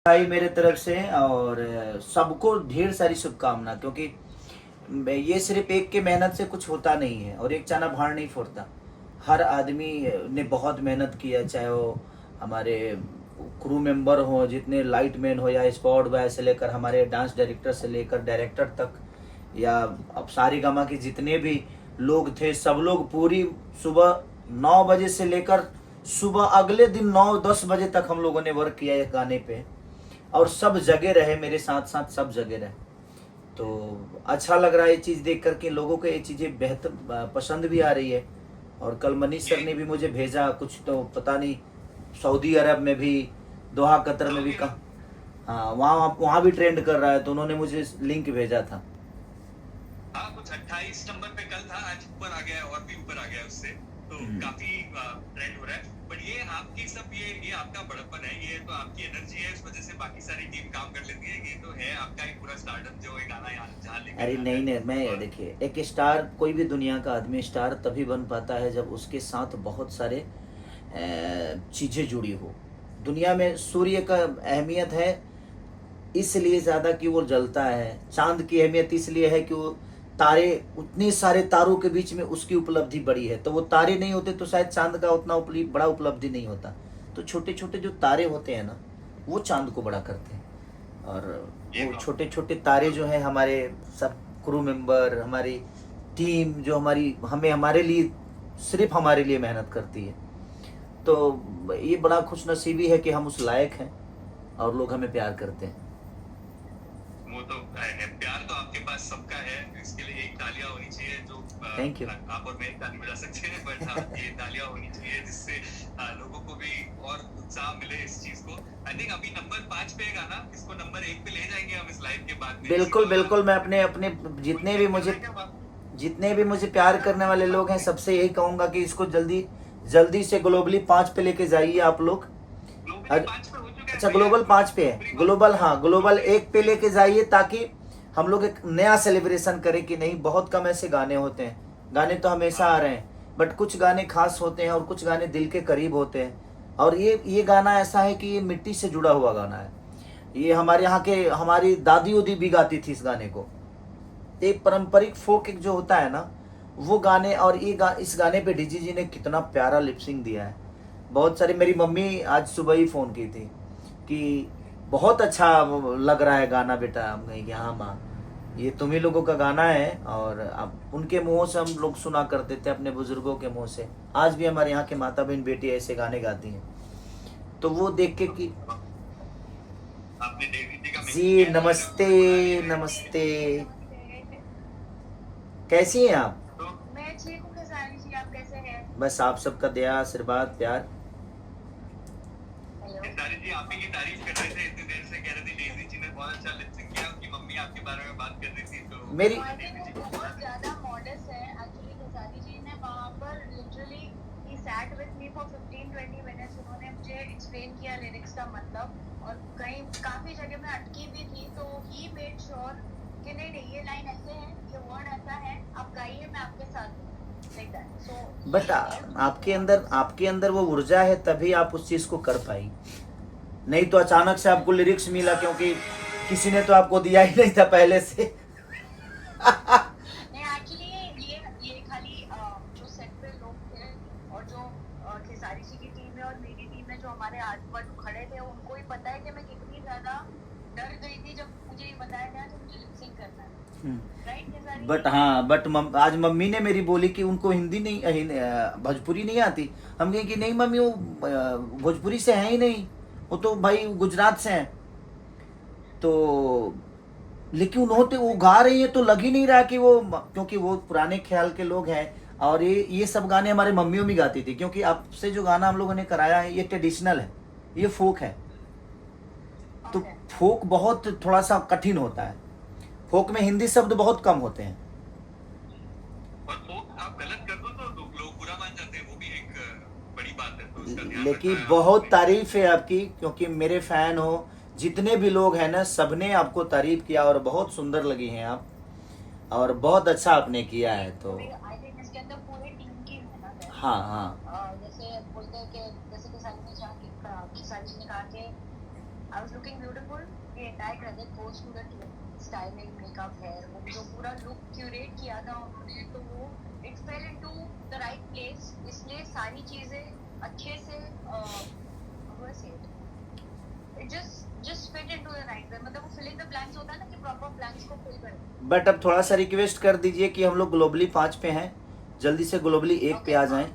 भाई मेरे तरफ से, और सबको ढेर सारी शुभकामना, क्योंकि ये सिर्फ एक के मेहनत से कुछ होता नहीं है और एक चाना भाड़ नहीं फोड़ता। हर आदमी ने बहुत मेहनत किया, चाहे वो हमारे क्रू मेंबर हो, जितने लाइट मैन हो या स्पॉट बॉय से लेकर हमारे डांस डायरेक्टर से लेकर डायरेक्टर तक, या अब सारी गामा के जितने भी लोग थे, सब लोग पूरी सुबह 9 बजे से लेकर सुबह अगले दिन 9-10 बजे तक हम लोगों ने वर्क किया है गाने पे, और सब जगह रहे मेरे साथ साथ, सब जगह रहे। तो अच्छा लग रहा है ये चीज़ देख कर के, लोगों को ये चीज़ें बेहतर पसंद भी आ रही है। और कल मनीष सर ने भी मुझे भेजा कुछ, तो पता नहीं सऊदी अरब में भी, दोहा कतर में भी, कहा हाँ वहाँ वहाँ भी ट्रेंड कर रहा है, तो उन्होंने मुझे लिंक भेजा था। हाँ, कुछ 28 नंबर पे कल था, आज ऊपर आ गया और भी ऊपर आ गया उससे, तो काफी ट्रेंड हो रहा है। बट ये आपकी सब ये आपका बड़प्पन है, ये तो आपकी एनर्जी है, इस वजह से बाकी सारी टीम काम कर लेती है। ये तो है आपका एक पूरा स्टारडम जो ये गाना यहाँ जहाँ लेकर अरे नहीं नहीं, मैं देखिए, एक स्टार, कोई भी दुनिया का आदमी स्टार तभी बन पाता है जब उसके साथ बहुत सारे चीज़ें जुड़ी हो। दुनिया में सूर्य का अहमियत है इसलिए ज़्यादा कि वो जलता है, चांद की अहमियत इसलिए है कि वो तारे, उतने सारे तारों के बीच में उसकी उपलब्धि बड़ी है। तो वो तारे नहीं होते तो शायद चांद का उतना बड़ा उपलब्धि नहीं होता। तो छोटे छोटे जो तारे होते हैं ना, वो चांद को बड़ा करते हैं। और वो छोटे छोटे तारे जो हैं, हमारे सब क्रू मेंबर, हमारी टीम जो हमारे लिए, सिर्फ हमारे लिए मेहनत करती है। तो ये बड़ा खुशनसीबी है कि हम उस लायक हैं और लोग हमें प्यार करते हैं। वो तो है, प्यार तो आपके पास सबका है, इसके लिए एक तालियां होनी चाहिए जो थैंक यू। आप और मैं ताली बजा सकते हैं, बट हाँ, ये तालियां होनी चाहिए जिससे लोगों को भी और उत्साह मिले इस चीज को। आई थिंक अभी नंबर 5 पे है गाना, इसको नंबर 1 पे ले जाएंगे हम इस लाइव के बाद में। बिल्कुल बिल्कुल, मैं अपने अपने जितने भी मुझे प्यार करने वाले लोग हैं सबसे यही कहूंगा कि इसको जल्दी जल्दी से ग्लोबली 5 पे लेके जाइए आप लोग। अच्छा, ग्लोबल 5 पे है, ग्लोबल, हाँ ग्लोबल 1 पे लेके जाइए, ताकि हम लोग एक नया सेलिब्रेशन करें कि नहीं, बहुत कम ऐसे गाने होते हैं। गाने तो हमेशा आ रहे हैं, बट कुछ गाने खास होते हैं और कुछ गाने दिल के करीब होते हैं। और ये गाना ऐसा है कि ये मिट्टी से जुड़ा हुआ गाना है। ये हमारे यहाँ के, हमारी दादी उदी भी गाती थी इस गाने को। एक पारंपरिक फोक एक जो होता है ना, वो गाने, और इस गाने पे डीजी जी ने कितना प्यारा लिपसिंग दिया है। बहुत सारी, मेरी मम्मी आज सुबह ही फ़ोन की थी कि बहुत अच्छा लग रहा है गाना बेटा। हम कहें कि हाँ माँ, ये तुम ही लोगों का गाना है। और अब उनके मुंह से हम लोग सुना करते थे, अपने बुजुर्गों के मुंह से। आज भी हमारे यहाँ के माता बहन बेटी ऐसे गाने गाती हैं, तो वो देख के कि जी नमस्ते नमस्ते, कैसी हैं आप? मैं ठीक हूँ खेसारी जी, आप कैसे हैं? बस आप सबका दया आशीर्वाद प्यार। खेसारी जी आप ही की तारीफ कर रहे थे इतनी देर से, कह रहे थे डेजी जी ने बहुत अच्छा लिप सिंक किया, उनकी मम्मी आपके बारे में बात कर रही थी। तो मेरी बहुत ज्यादा मॉडेस्ट है एक्चुअली खेसारी जी ने। वहाँ पर literally he sat with me for 15-20 minutes. उन्होंने मुझे एक्सप्लेन किया लिरिक्स का मतलब, और कहीं काफी जगह में अटकी भी थी, तो ही मेड श्योर कि नहीं ये लाइन ऐसे है, ये वर्ड ऐसा है, आप गाइए, मैं आपके साथ हूँ। बट आपके अंदर वो ऊर्जा है, तभी आप उस चीज को कर पाई। नहीं तो अचानक से आपको लिरिक्स मिला, क्योंकि किसी ने तो आपको दिया ही नहीं था पहले से। नहीं एक्चुअली ये खाली जो सेट पे लोग थे, और जो खेसारी जी की टीम है और मेरी टीम है जो हमारे आस-पास खड़े थे, उनको ही पता है कि मैं कितनी ज्यादा डर गई थी जब मुझे ये बताया गया कि मुझे लिप सिंक करना है। बट हाँ, आज मम्मी ने मेरी बोली कि उनको हिंदी नहीं, भोजपुरी नहीं आती। हम कहें कि नहीं मम्मी, वो भोजपुरी से है ही नहीं, वो तो भाई गुजरात से हैं। तो लेकिन उन्होंने वो गा रही है तो लग ही नहीं रहा कि वो, क्योंकि वो पुराने ख्याल के लोग हैं। और ये सब गाने हमारे मम्मियों भी गाती थी, क्योंकि आपसे जो गाना हम लोगों ने कराया है ये ट्रेडिशनल है, ये फोक है। तो फोक बहुत थोड़ा सा कठिन होता है, फोक में हिंदी शब्द बहुत कम होते हैं। और फोक आप गलत कर दो तो लोग बुरा मान जाते हैं, वो भी एक बड़ी बात है, तो उसका ध्यान लेकिन रखना है। बहुत तारीफ है आपकी, क्योंकि मेरे फैन हो, जितने भी लोग हैं ना, सबने आपको तारीफ किया और बहुत सुंदर लगी हैं आप, और बहुत अच्छा आपने किया है। तो इसके अंदर पूरी टीम की मेहनत है। हाँ हाँ, जैसे बोलते हैं कि जैसे खेसारी जी ने कहा कि I was looking beautiful. The entire credit goes to the team. Styling, makeup, hair, वो जो पूरा look curate किया था उन्होंने, तो वो it fell into the right place. इसलिए सारी चीजें अच्छे से how do I say it? It just fit into the right way. मतलब वो filling the blanks होता है ना कि proper blanks को fill करें. बट अब थोड़ा सा रिक्वेस्ट कर दीजिए कि हम लोग ग्लोबली 5 पे हैं, जल्दी से ग्लोबली 1 पे आ जाएं,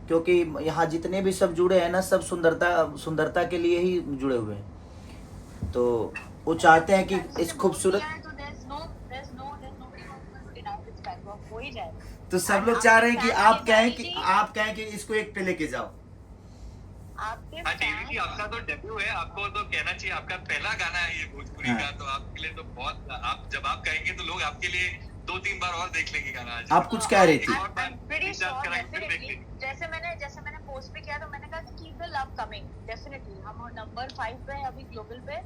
क्योंकि यहाँ जितने भी सब जुड़े हैं ना, सब सुंदरता के लिए ही जुड़े हुए हैं। तो वो चाहते हैं कि इस खूबसूरत, तो there's nobody who's going to deny this backlog. हो ही जाएगा. तो सब लोग चाह रहे हैं कि आप कहें कि इसको 1 पे लेके जाओ। आपके हाँ टीवी जी, आपका तो डेब्यू है, आपको तो कहना चाहिए, आपका पहला गाना है ये भोजपुरी का, तो आपके लिए तो बहुत, आप जब आप कहेंगे तो लोग आपके लिए 2-3 बार और देख लेंगे गाना। आज आप कुछ कह रही थी। जैसे मैंने पोस्ट पे किया तो मैंने कहा कि keep the love coming, definitely हम नंबर 5 पे अभी ग्लोबल पे,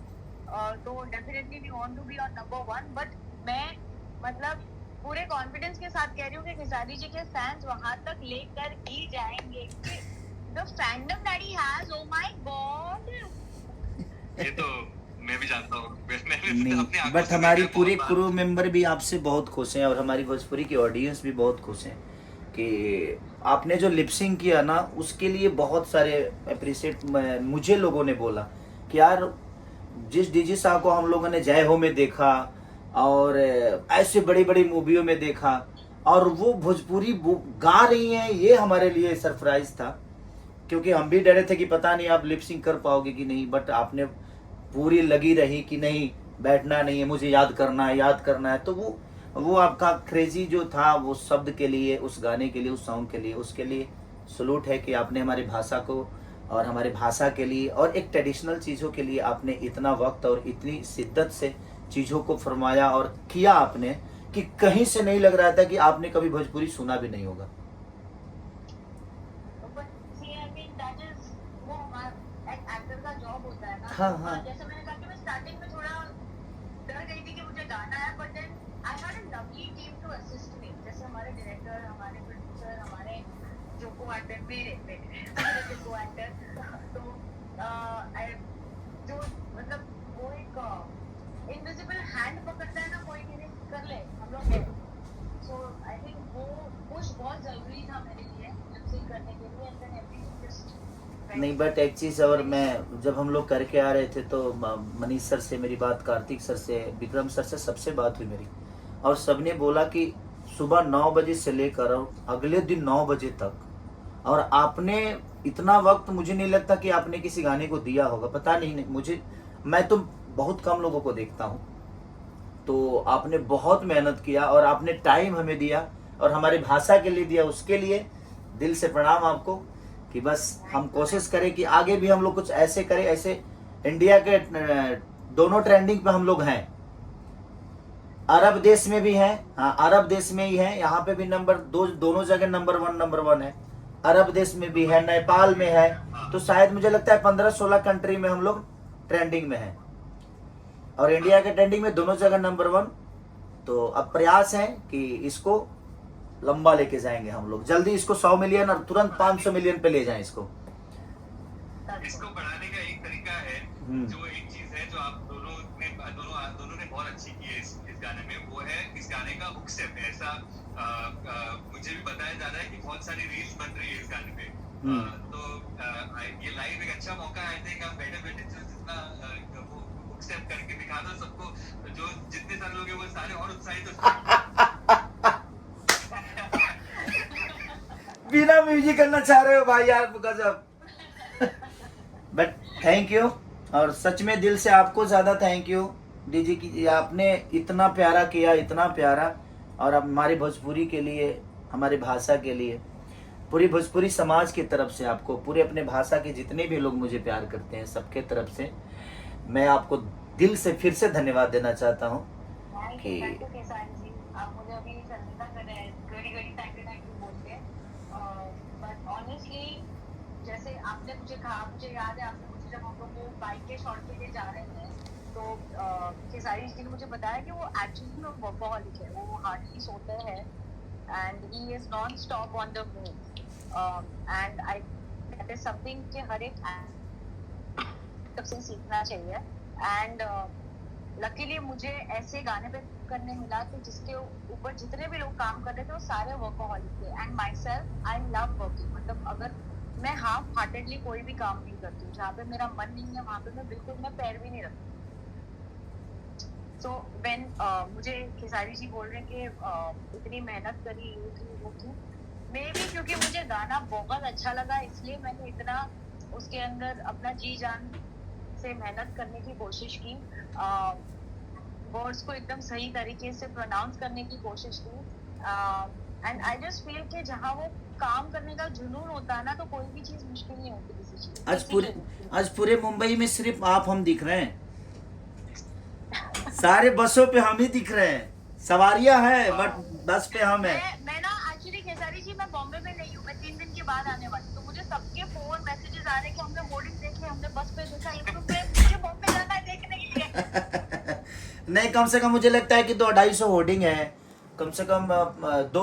तो definitely we want to be on number 1, but मैं मतलब पूरे कॉन्फिडेंस के साथ कह रही हूँ कि खेसारी जी के फैंस वहां तक लेकर ही जाएंगे। The fandom that he has, oh my God! ये तो मैं भी जानता हूँ। नहीं, बट हमारी पूरी क्रू मेंबर भी आपसे बहुत खुश हैं और हमारी भोजपुरी की ऑडियंस भी बहुत खुश हैं कि आपने जो लिपसिंग किया ना, उसके लिए बहुत सारे अप्रिशिएट मुझे लोगों ने बोला कि यार जिस डीजे साहब को हम लोगों ने जय हो में देखा और ऐसे बड़ी बड़ी मूवियों में देखा और वो भोजपुरी गा रही हैं, ये हमारे लिए सरप्राइज था, क्योंकि हम भी डरे थे कि पता नहीं आप लिपसिंग कर पाओगे कि नहीं, बट आपने पूरी लगी रही कि नहीं बैठना नहीं है, मुझे याद करना है। तो वो आपका क्रेजी जो था वो शब्द के लिए, उस गाने के लिए, उस सॉन्ग के लिए, उसके लिए सलूट है कि आपने हमारी भाषा को और हमारे भाषा के लिए और एक ट्रेडिशनल चीज़ों के लिए आपने इतना वक्त और इतनी शिद्दत से चीज़ों को फरमाया और किया आपने कि कहीं से नहीं लग रहा था कि आपने कभी भोजपुरी सुना भी नहीं होगा। हाँ। जैसे मैंने कहा कि मैं स्टार्टिंग में थोड़ा डर गई थी कि मुझे गाना है, but then I had a lovely team to assist me, जैसे हमारे डायरेक्टर, हमारे प्रोड्यूसर, हमारे जो को एक्टर, मेरे जो को एक्टर, तो जो मतलब वो एक इनविजिबल हैंड पकड़ता है ना कोई भी, कर ले हम लोग हैं। सो आई थिंक वो पुश बहुत जरूरी था मेरे लिए लिपसिंग करने के लिए, एंड देन एवरीथिंग जस्ट नहीं, बट एक चीज़ और, मैं जब हम लोग करके आ रहे थे तो मनीष सर से मेरी बात, कार्तिक सर से, विक्रम सर से, सबसे बात हुई मेरी, और सबने बोला कि सुबह 9 बजे से लेकर अगले दिन 9 बजे तक, और आपने इतना वक्त मुझे नहीं लगता कि आपने किसी गाने को दिया होगा, पता नहीं मुझे, मैं तो बहुत कम लोगों को देखता हूँ, तो आपने बहुत मेहनत किया और आपने टाइम हमें दिया और हमारी भाषा के लिए दिया, उसके लिए दिल से प्रणाम आपको। कि बस हम कोशिश करें कि आगे भी हम लोग कुछ ऐसे करें, ऐसे इंडिया के दोनों ट्रेंडिंग पे हम लोग हैं, अरब देश में भी हैं, हाँ अरब देश में ही है, यहाँ पे भी दोनों जगह नंबर 1 है, अरब देश में भी है, नेपाल में है, तो शायद मुझे लगता है 15-16 कंट्री में हम लोग ट्रेंडिंग में हैं और इंडिया के ट्रेंडिंग में दोनों जगह नंबर 1। तो अब प्रयास है कि इसको लंबा लेके जाएंगे हम लोग, जल्दी इसको 100 मिलियन और तुरंत 500 मिलियन पे ले जाएं इसको बढ़ाने का एक तरीका है, जो एक चीज है जो आप दोनों ने बहुत अच्छी की है इस गाने में, वो है इस गाने का हुक स्टेप है। ऐसा मुझे भी बताया जा रहा है कि बहुत सारी रील्स बन रही है इस गाने पे, तो ये लाइव एक अच्छा मौका है, आई थिंक आप बैठे बैठे जितना वो हुक स्टेप करके दिखा दो सबको, जो जितने सारे लोग हैं वो सारे और उत्साहित हो। बिना म्यूजिक करना चाह रहे हो भाई यार, गजब। बट थैंक यू, और सच में दिल से आपको ज्यादा थैंक यू डीजी की, आपने इतना प्यारा किया, इतना प्यारा, और अब हमारी भोजपुरी के लिए, हमारी भाषा के लिए, पूरी भोजपुरी समाज की तरफ से आपको, पूरे अपने भाषा के जितने भी लोग मुझे प्यार करते हैं सबके तरफ से मैं आपको दिल से फिर से धन्यवाद देना चाहता हूँ कि आप मुझे अभी शर्मिंदा कर रहे हैं, घड़ी थैंक यू बोलते हैं, बट ऑनेस्टली जैसे आपने मुझे कहा, मुझे याद है आपने मुझे जब हम लोग वो बाइक के शॉट के लिए जा रहे थे तो खेसारी जी ने मुझे बताया कि वो एक्चुअली में वर्कaholic है, वो हार्डली सोते हैं and he is non stop on the move, and I that is something कि हर एक तब से सीखना चाहिए, एंड लकीली मुझे ऐसे गाने पे करने मिला कि जिसके ऊपर जितने भी लोग काम कर रहे थे वो सारे वर्कोहॉलिक थे and my self I love working. मतलब अगर मैं हाफ हार्टेडली कोई भी काम नहीं करती हूँ, जहाँ पे मेरा मन नहीं है वहाँ पे मैं बिल्कुल मैं पैर भी नहीं रखती। सो व्हेन मुझे खेसारी जी बोल रहे हैं कि इतनी मेहनत करी ये थी वो थी, मे भी क्योंकि मुझे गाना बहुत अच्छा लगा इसलिए मैंने इतना उसके अंदर अपना जी जान से मेहनत करने की कोशिश की, वर्ड्स को एकदम सही तरीके से प्रोनाउंस करने की कोशिश की। एंड आई जस्ट फील कि जहाँ वो काम करने का जुनून होता है ना तो कोई भी चीज मुश्किल नहीं होती किसी चीज। आज पूरे मुंबई में सिर्फ आप हम दिख रहे हैं, सारे बसों पे हम ही दिख रहे हैं, सवारियां हैं बट बस पे हम हैं। मैं ना एक्चुअली खेसारी जी मैं बॉम्बे में नहीं हूँ, मैं 3 दिन के बाद आने वाली, तो मुझे सबके फोन मैसेजेस आ रहे हैं कि हमने होर्डिंग देखे, हमने बस पे देखा, ये मुझे बॉम्बे जाना है देखने के लिए। नहीं, कम से कम मुझे लगता है कि 200-250 होर्डिंग है, कम से कम 200